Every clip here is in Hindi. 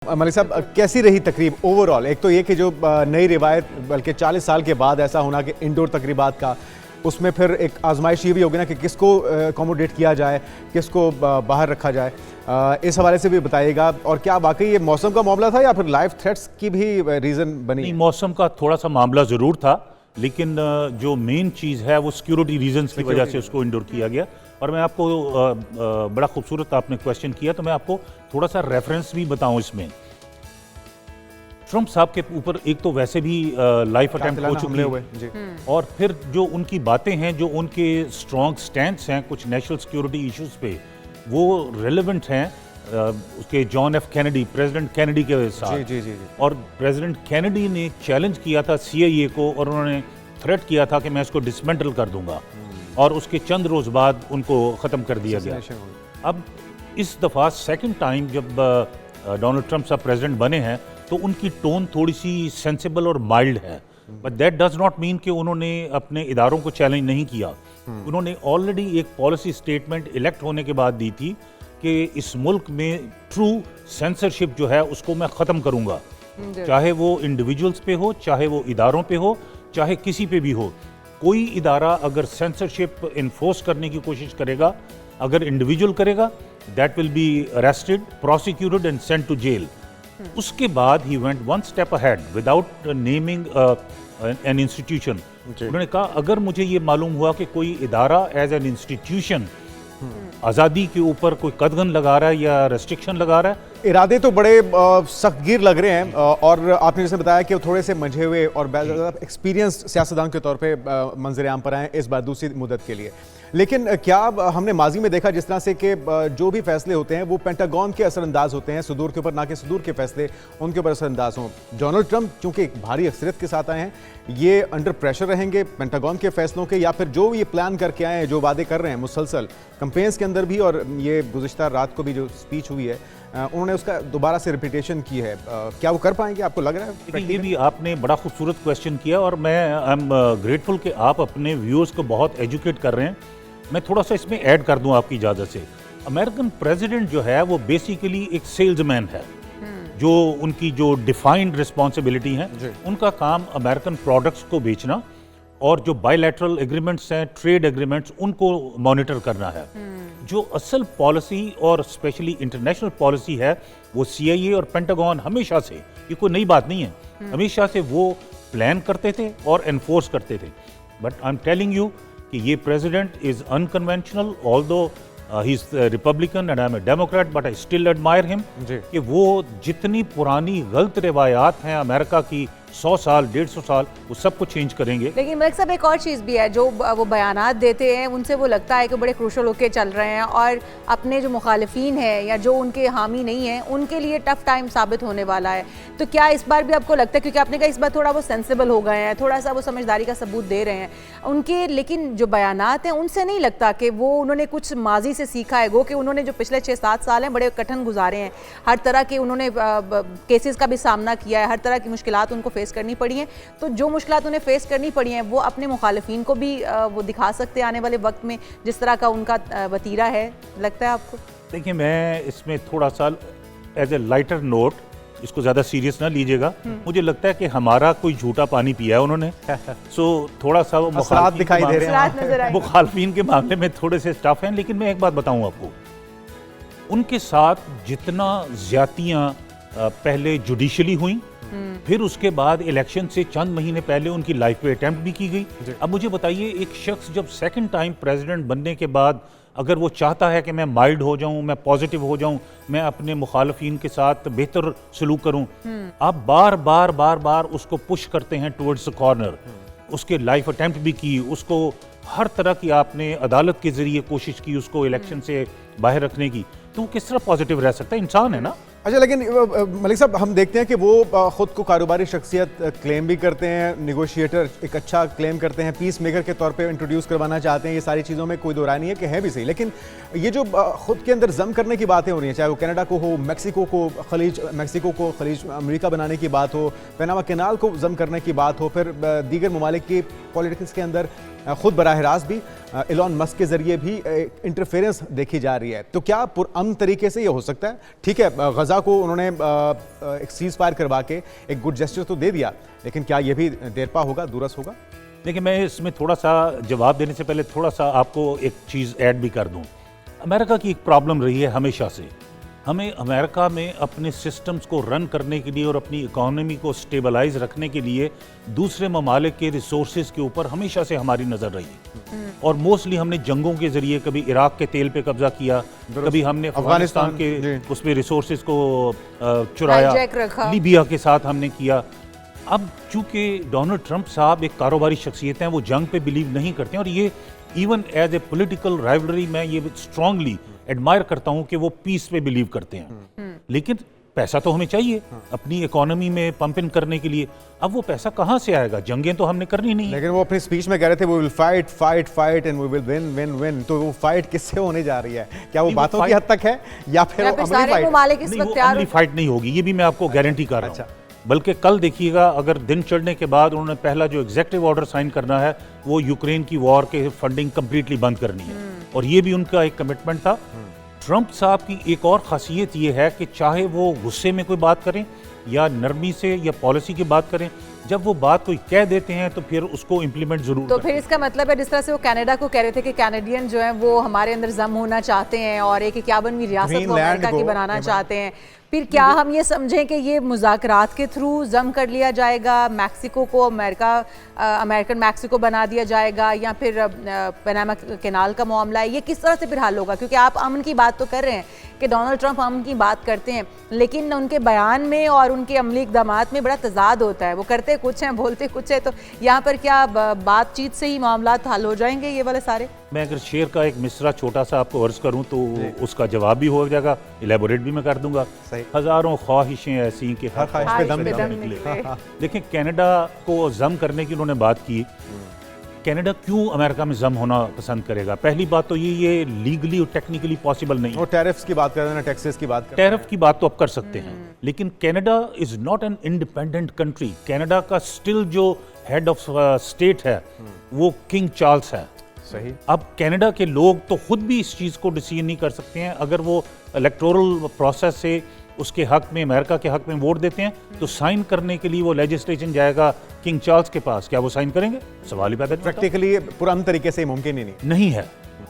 मलिक साहब, कैसी रही तकरीब ओवरऑल? एक तो ये कि जो नई रिवायत बल्कि 40 साल के बाद ऐसा होना कि इंडोर तकरीबात का, उसमें फिर एक आजमाइश ये भी होगी ना कि किसको अकोमोडेट किया जाए, किसको बाहर रखा जाए। इस हवाले से भी बताइएगा। और क्या वाकई ये मौसम का मामला था या फिर लाइफ थ्रेट्स की भी रीज़न बनी? नहीं, मौसम का थोड़ा सा मामला ज़रूर था, लेकिन जो मेन चीज़ है वो सिक्योरिटी रीजंस की वजह से उसको इंडोर किया गया। और मैं आपको बड़ा खूबसूरत आपने क्वेश्चन किया, तो मैं आपको थोड़ा सा रेफरेंस भी बताऊं इसमें। ट्रंप साहब के ऊपर एक तो वैसे भी लाइफ अटेम्प्ट हो चुके हैं, और फिर जो उनकी बातें हैं, जो उनके स्ट्रॉन्ग स्टैंड्स हैं कुछ नेशनल सिक्योरिटी इश्यूज पे, वो रेलेवेंट हैं उसके John F Kennedy, president Kennedy के साथ। जी। और प्रेसिडेंट कैनेडी ने चैलेंज किया था CIA को, और उन्होंने थ्रेट किया था कि मैं इसको डिसमेंटल कर दूंगा, और उसके चंद रोज बाद उनको ख़त्म कर दिया गया। अब इस दफ़ा सेकंड टाइम जब डोनाल्ड ट्रंप साहब प्रेसिडेंट बने हैं, तो उनकी टोन थोड़ी सी सेंसिबल और माइल्ड है, but that does not mean कि उन्होंने अपने इदारों को चैलेंज नहीं किया। उन्होंने ऑलरेडी एक पॉलिसी स्टेटमेंट इलेक्ट होने के बाद दी थी कि इस मुल्क में ट्रू सेंसरशिप जो है उसको मैं ख़त्म करूंगा, चाहे वो इंडिविजुअल्स पे हो, चाहे वो इदारों पे हो, चाहे किसी पे भी हो। कोई इदारा अगर सेंसरशिप इन्फोर्स करने की कोशिश करेगा, अगर इंडिविजुअल करेगा, that will be arrested, prosecuted and sent to jail. उसके बाद ही went one step ahead without naming an institution. उन्होंने कहा अगर मुझे ये मालूम हुआ कि कोई इदारा एज एन इंस्टीट्यूशन आज़ादी के ऊपर कोई कदगन लगा रहा है या रेस्ट्रिक्शन लगा रहा है। इरादे तो बड़े सख्तगीर लग रहे हैं, और आपने जैसे बताया कि थोड़े से मंझे हुए और एक्सपीरियंस सियासतदान के तौर पे मंजर आम पर आए इस बार दूसरी मुद्दत के लिए। लेकिन क्या हमने माजी में देखा जिस तरह से कि जो भी फैसले होते हैं वो पेंटागन के असरअंदाज होते हैं, सुदूर के ऊपर, ना कि सुदूर के फैसले उनके ऊपर असरअंदाज हों। डोनाल्ड ट्रंप चूंकि एक भारी अक्सरियत के साथ आए हैं, ये अंडर प्रेशर रहेंगे पेंटागन के फैसलों के, या फिर जो ये प्लान करके आए हैं, जो वादे कर रहे हैं मुसलसल कैंपेन्स के अंदर भी, और ये गुज़िश्ता रात को भी जो स्पीच हुई है उन्होंने उसका दोबारा से रिपीटेशन की है, क्या वो कर पाएंगे? आपको लग रहा है? ये भी आपने बड़ा खूबसूरत क्वेश्चन किया, और मैं आई एम ग्रेटफुल कि आप अपने व्यूअर्स को बहुत एजुकेट कर रहे हैं। मैं थोड़ा सा इसमें ऐड कर दूं आपकी इजाज़त से। अमेरिकन प्रेसिडेंट जो है वो बेसिकली एक सेल्समैन है, जो उनकी जो डिफाइंड रिस्पॉन्सिबिलिटी है, उनका काम अमेरिकन प्रोडक्ट्स को बेचना और जो बायलैटरल एग्रीमेंट्स हैं, ट्रेड एग्रीमेंट्स, उनको मॉनिटर करना है। जो असल पॉलिसी और स्पेशली इंटरनेशनल पॉलिसी है वो CIA और पेंटागन हमेशा से, ये कोई नई बात नहीं है, हमेशा से वो प्लान करते थे और एनफोर्स करते थे। But I am telling you कि ये president is unconventional, although he is Republican and I am a Democrat, but I still admire him. कि वो जितनी पुरानी गलत रिवायात हैं अमेरिका की, 100 साल 150 साल, वो सब कुछ चेंज करेंगे। लेकिन मलिक साहब एक और चीज़ भी है, जो वो बयानात देते हैं उनसे वो लगता है कि बड़े क्रूशल होके चल रहे हैं, और अपने जो मुखालिफिन हैं या जो उनके हामी नहीं हैं उनके लिए टफ टाइम साबित होने वाला है। तो क्या इस बार भी आपको लगता है, क्योंकि आपने कहा इस बार थोड़ा वो सेंसिबल हो गए हैं, थोड़ा सा वो समझदारी का सबूत दे रहे हैं उनके, लेकिन जो बयानात हैं उनसे नहीं लगता कि वो उन्होंने कुछ माजी से सीखा है? गो कि उन्होंने जो पिछले 6-7 साल हैं बड़े कठिन गुजारे हैं, हर तरह के उन्होंने केसेस का भी सामना किया है, हर तरह की मुश्किलात उनको फेस करनी पड़ी हैं। तो जो मुश्किलात उन्हें फेस करनी पड़ी हैं वो अपने मुखालिफिन को भी वो दिखा सकते हैं आने वाले वक्त में, जिस तरह का उनका वतीरा है, लगता है आपको? देखिए, मैं इसमें थोड़ा सा एज ए लाइटर नोट, इसको ज़्यादा सीरियस ना लीजिएगा, मुझे लगता है कि हमारा कोई झूठा पानी पिया है उन्होंने। सो थोड़ा सा वो दिखाई दे रहे हैं, मुखालिफिन के मामले में थोड़े से स्टफ हैं। लेकिन मैं एक बात बताऊं आपको, उनके साथ जितना ज्यादतियां पहले जुडिशली हुई, फिर उसके बाद इलेक्शन से चंद महीने पहले उनकी लाइफ पे अटेम्प्ट भी की गई। अब मुझे बताइए, एक शख्स जब सेकंड टाइम प्रेसिडेंट बनने के बाद अगर वो चाहता है कि मैं माइल्ड हो जाऊं, मैं पॉजिटिव हो जाऊं, मैं अपने मुखालिफिन के साथ बेहतर सलूक करूं, आप बार बार बार बार उसको पुश करते हैं टुवर्ड्स द कॉर्नर। उसके लाइफ अटेम्प्ट भी की, उसको हर तरह की आपने अदालत के जरिए कोशिश की उसको इलेक्शन से बाहर रखने की, तो वो किस तरह पॉजिटिव रह सकता है? इंसान है ना। अच्छा, लेकिन मलिक साहब हम देखते हैं कि वो खुद को कारोबारी शख्सियत क्लेम भी करते हैं, निगोशिएटर एक अच्छा क्लेम करते हैं, पीस मेकर के तौर पे इंट्रोड्यूस करवाना चाहते हैं। ये सारी चीज़ों में कोई दो राय नहीं है कि है भी सही, लेकिन ये जो खुद के अंदर जम करने की बातें हो रही हैं, चाहे वो कनाडा को हो, मैक्सिको को खलीज अमेरिका बनाने की बात हो, पैनामा कैनाल को जम करने की बात हो, फिर दीगर ममालिक की पॉलिटिक्स के अंदर खुद बराह रास्त भी एलॉन मस्क के जरिए भी इंटरफेरेंस देखी जा रही है। तो क्या पुरअमन तरीके से ये हो सकता है? ठीक है, गजा को उन्होंने एक सीज फायर करवा के एक गुड जेस्चर तो दे दिया, लेकिन क्या ये भी देरपा होगा, दूरस होगा? देखिए, मैं इसमें थोड़ा सा जवाब देने से पहले थोड़ा सा आपको एक चीज़ ऐड भी कर दूं। अमेरिका की एक प्रॉब्लम रही है हमेशा से, हमें अमेरिका में अपने सिस्टम्स को रन करने के लिए और अपनी इकोनॉमी को स्टेबलाइज रखने के लिए दूसरे ममालिक के रिसोर्सेज के ऊपर हमेशा से हमारी नज़र रही। और मोस्टली हमने जंगों के जरिए, कभी इराक के तेल पे कब्जा किया, कभी हमने अफगानिस्तान के उसमें रिसोर्सेज को चुराया, लीबिया के साथ हमने किया। अब चूंकि डोनाल्ड ट्रंप साहब एक कारोबारी शख्सियत हैं, वो जंग पे बिलीव नहीं करते हैं, और ये even as a political rivalry मैं ये स्ट्रांगली एडमायर करता हूं कि वो पीस पे बिलीव करते हैं। लेकिन पैसा तो हमें चाहिए अपनी इकोनॉमी में पंप इन करने के लिए। अब वो पैसा कहां से आएगा? जंगें तो हमने करनी नहीं। लेकिन वो अपनी स्पीच में कह रहे थे, we will fight fight fight and we will win win win. तो वो फाइट किससे होने जा रही है? क्या वो बातों की हद तक है या फिर अमली फाइट नहीं होगी? ये भी मैं आपको गारंटी कर रहा हूं। बल्कि कल देखिएगा, अगर दिन चढ़ने के बाद उन्होंने पहला जो एग्जेक्टिव ऑर्डर साइन करना है वो यूक्रेन की वॉर के फंडिंग कंप्लीटली बंद करनी है, और ये भी उनका एक कमिटमेंट था। ट्रंप साहब की एक और खासियत ये है कि चाहे वो गुस्से में कोई बात करें या नरमी से या पॉलिसी की बात करें, जब वो बात कोई कह देते हैं तो फिर उसको इम्प्लीमेंट जरूर। तो फिर इसका मतलब है, जिस तरह से वो कनाडा को कह रहे थे कि कैनेडियन जो है वो हमारे अंदर जम होना चाहते हैं और एक 51वीं रियासत को अमेरिका की बनाना चाहते हैं, फिर क्या हम ये समझें कि ये मुज़ाकरात के थ्रू जम कर लिया जाएगा, मैक्सिको को अमेरिकन मैक्सिको बना दिया जाएगा, या फिर पनामा कैनाल का मामला है, ये किस तरह से फिर हल होगा? क्योंकि आप अमन की बात तो कर रहे हैं कि डोनाल्ड ट्रंप अमन की बात करते हैं, लेकिन उनके बयान में और उनके अमली इक़दामात में बड़ा तजाद होता है। वो करते कुछ हैं, बोलते कुछ है। तो यहाँ पर क्या बातचीत से ही मामला हल हो जाएंगे ये वाले सारे? मैं अगर शेर का एक मिसरा छोटा सा आपको अर्ज करूं तो उसका जवाब भी हो जाएगा, इलेबोरेट भी मैं कर दूंगा। हजारों ख्वाहिशें ऐसी कि हर ख्वाहिश पे दम निकले। देखिए, कनाडा को जम करने की उन्होंने बात की। कनाडा क्यों अमेरिका में जम होना पसंद करेगा? पहली बात तो ये लीगली और टेक्निकली पॉसिबल नहीं है। टैरिफ्स की बात कर रहे हैं, टैक्सेस की बात कर रहे हैं। टैरिफ की बात तो आप कर सकते हैं, लेकिन Canada is not an independent country. Canada का स्टिल जो हेड ऑफ स्टेट है वो किंग चार्ल्स है। सही। अब कनाडा के लोग तो खुद भी इस चीज़ को डिसीजन नहीं कर सकते हैं। अगर वो इलेक्टोरल प्रोसेस से उसके हक में, अमेरिका के हक में वोट देते हैं, तो साइन करने के लिए वो लेजिस्लेशन जाएगा किंग चार्ल्स के पास। क्या वो साइन करेंगे? सवाल ही पैदा नहीं होता। प्रैक्टिकली पुराने तरीके से मुमकिन ही नहीं है।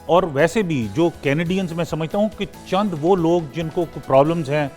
और वैसे भी जो कैनेडियंस, मैं समझता हूँ कि चंद वो लोग जिनको प्रॉब्लम्स हैं,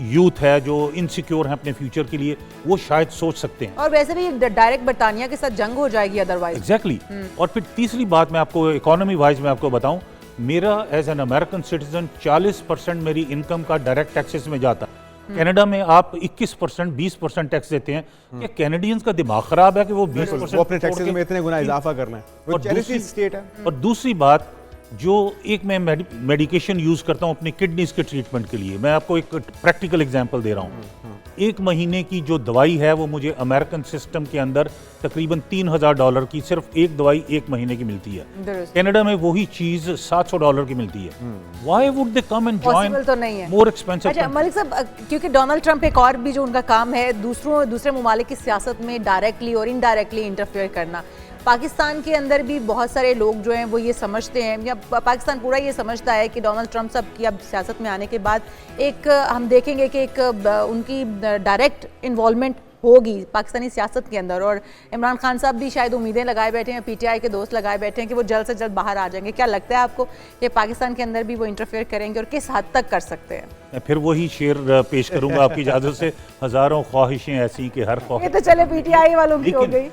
यूथ है जो इनसिक्योर है अपने फ्यूचर के लिए, वो शायद सोच सकते हैं। और वैसे भी डायरेक्ट बरतानिया के साथ जंग हो जाएगी अदरवाइज। एग्जैक्टली। और फिर तीसरी बात मैं आपको इकोनॉमी वाइज मैं आपको बताऊं, मेरा एज एन अमेरिकन सिटीजन 40% मेरी इनकम का डायरेक्ट टैक्सेस में जाता। कनाडा में आप 21%, 20% टैक्स देते हैं। क्या कैनेडियंस का दिमाग खराब है कि वो 20% वो अपने टैक्सेस में इतने गुना इजाफा कर रहे हैं? वो चैरिटी स्टेट है। और दूसरी बात, जो एक मैं मेडिकेशन यूज करता हूं अपनी किडनीज के ट्रीटमेंट के लिए, मैं आपको एक प्रैक्टिकल एग्जांपल दे रहा हूं। 1 महीने की जो दवाई है वो मुझे अमेरिकन सिस्टम के अंदर तकरीबन $3000 की सिर्फ एक दवाई 1 महीने की मिलती है। कनाडा में वही चीज $700 की मिलती है। Why would they come and join तो नहीं है मोर एक्सपेंसिव? अच्छा मलिक साहब, क्योंकि डोनाल्ड ट्रंप एक और भी जो उनका काम है दूसरे ममालिक की सियासत में डायरेक्टली और इनडायरेक्टली इंटरफेयर करना। पाकिस्तान के अंदर भी बहुत सारे लोग जो हैं वो ये समझते हैं, या पाकिस्तान पूरा ये समझता है कि डोनाल्ड ट्रंप साहब की अब सियासत में आने के बाद एक हम देखेंगे कि एक उनकी डायरेक्ट इन्वॉल्वमेंट होगी पाकिस्तानी सियासत के अंदर। और इमरान खान साहब भी शायद उम्मीदें लगाए बैठे हैं, पीटीआई के दोस्त लगाए बैठे हैं कि वो जल्द से जल्द बाहर आ जाएंगे। क्या लगता है आपको कि पाकिस्तान के अंदर भी वो इंटरफेयर करेंगे और किस हद तक कर सकते हैं? मैं फिर वही शेर पेश करूंगा आपकी इजाजत से, हजारों ख्वाहिशें ऐसी कि हर ख्वाहिश। ये तो चले पीटीआई वालों की हो गई।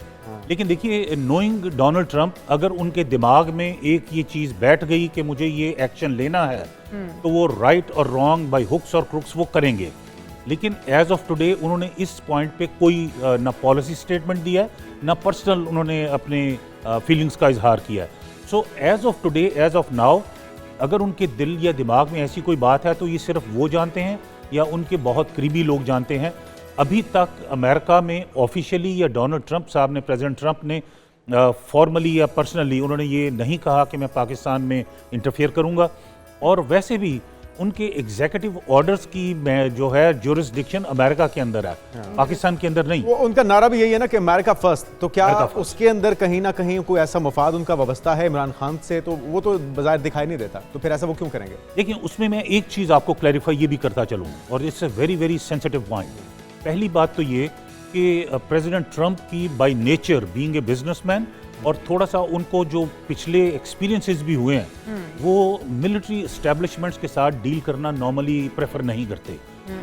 लेकिन देखिए, नोइंग डोनाल्ड ट्रंप, अगर उनके दिमाग में एक ये चीज बैठ गई कि मुझे ये एक्शन लेना है, तो वो राइट और रॉन्ग बाय हुक्स और क्रुक्स वो करेंगे। लेकिन एज ऑफ टुडे उन्होंने इस पॉइंट पे कोई ना पॉलिसी स्टेटमेंट दिया है, ना पर्सनल उन्होंने अपने फीलिंग्स का इजहार किया है। So as of today, as of now, अगर उनके दिल या दिमाग में ऐसी कोई बात है तो ये सिर्फ वो जानते हैं या उनके बहुत करीबी लोग जानते हैं। अभी तक अमेरिका में ऑफिशियली या डोनाल्ड ट्रंप साहब ने, प्रेसिडेंट ट्रंप ने फॉर्मली या पर्सनली उन्होंने ये नहीं कहा कि मैं पाकिस्तान में इंटरफेयर करूंगा। और वैसे भी उनके एग्जीक्यूटिव ऑर्डर्स की जो है जुरिस्डिक्शन अमेरिका के अंदर है, पाकिस्तान के अंदर नहीं। वो उनका नारा भी यही है ना कि अमेरिका फर्स्ट, तो क्या अमेरिका फर्स्ट। उसके अंदर कहीं ना कहीं कोई ऐसा मफाद उनका वाबस्ता है इमरान खान से, तो वो तो बाजार दिखाई नहीं देता, तो फिर ऐसा वो क्यों करेंगे? देखिए, उसमें मैं एक चीज़ आपको क्लैरिफाई ये भी करता चलूँ, और it's a very very sensitive point. पहली बात तो ये कि प्रेसिडेंट ट्रंप की by nature being a businessman, और थोड़ा सा उनको जो पिछले एक्सपीरियंसेस भी हुए हैं, वो मिलिट्री एस्टेब्लिशमेंट्स के साथ डील करना नॉर्मली प्रेफर नहीं करते।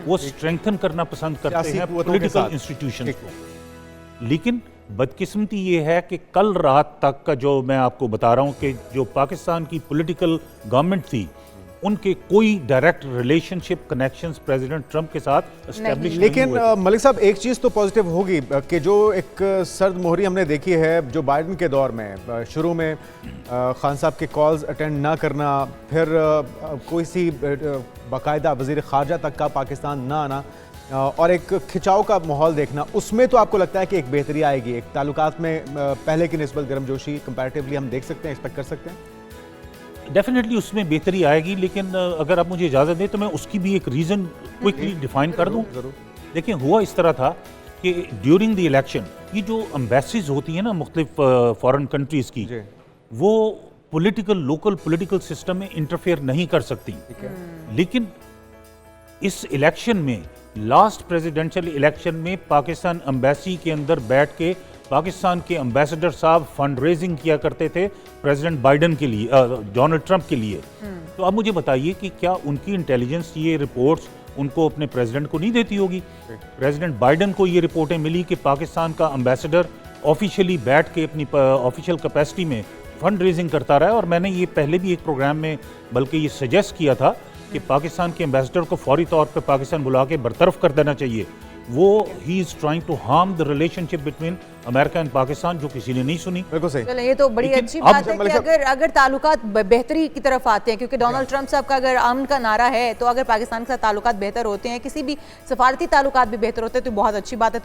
वो स्ट्रेंथन करना पसंद करते सियासी हैं कुव्वतों के पॉलिटिकल साथ। इंस्टीट्यूशंस को। लेकिन बदकिस्मती ये है कि कल रात तक का जो मैं आपको बता रहा हूँ कि जो पाकिस्तान की पॉलिटिकल गवर्नमेंट थी, उनके कोई direct relationship connections president Trump के साथ एस्टेब्लिश नहीं लेकिन हुए थे। मलिक साहब, एक चीज़ तो पॉजिटिव होगी कि जो एक सर्द मोहरी हमने देखी है जो बाइडन के दौर में शुरू में खान साहब के कॉल्स अटेंड ना करना, फिर कोई सी बाकायदा वज़ीर ख़ारजा तक का पाकिस्तान ना आना, और एक खिंचाव का माहौल देखना, उसमें तो आपको लगता है कि एक बेहतरी आएगी, एक ताल्लुकात में पहले की निस्बत गर्मजोशी कंपैरेटिवली हम देख सकते हैं, एक्सपेक्ट कर सकते हैं? डेफिनेटली उसमें बेहतरी आएगी, लेकिन अगर आप मुझे इजाज़त दें तो मैं उसकी भी एक रीज़न क्विकली डिफाइन कर दूं। देखिए, हुआ इस तरह था कि ड्यूरिंग द इलेक्शन ये जो एम्बेसीज होती हैं ना मुख्तलिफ फॉरेन कंट्रीज़ की, वो पॉलिटिकल लोकल पॉलिटिकल सिस्टम में इंटरफेयर नहीं कर सकती। लेकिन इस इलेक्शन में, लास्ट प्रेसिडेंशियल इलेक्शन में, पाकिस्तान एम्बेसी के अंदर बैठ के पाकिस्तान के एम्बेसडर साहब फंड रेजिंग किया करते थे प्रेसिडेंट बाइडन के लिए, डोनाल्ड ट्रंप के लिए। तो अब मुझे बताइए कि क्या उनकी इंटेलिजेंस ये रिपोर्ट्स उनको अपने प्रेसिडेंट को नहीं देती होगी? प्रेसिडेंट बाइडन को ये रिपोर्टें मिली कि पाकिस्तान का एम्बेसडर ऑफिशियली बैठ के अपनी ऑफिशियल कैपेसिटी में फंड रेजिंग करता रहा है। और मैंने ये पहले भी एक प्रोग्राम में बल्कि ये सजेस्ट किया था कि पाकिस्तान के एम्बेसडर को फौरी तौर पर पाकिस्तान बुला के बरतरफ कर देना चाहिए। वो he is trying to harm the relationship between America and Pakistan, जो किसी ने नहीं सुनी। बिल्कुल सही। चलो, ये तो बड़ी लेकिन अच्छी अब बात है कि अगर ताल्लुकात बेहतरी की तरफ आते हैं, क्योंकि डोनाल्ड ट्रंप साहब का अगर अमन का नारा है, तो अगर पाकिस्तान के साथ ताल्लुकात बेहतर होते हैं, किसी भी सफारती ताल्लुकात भी बेहतर होते हैं, तो बहुत अच्छी बात है।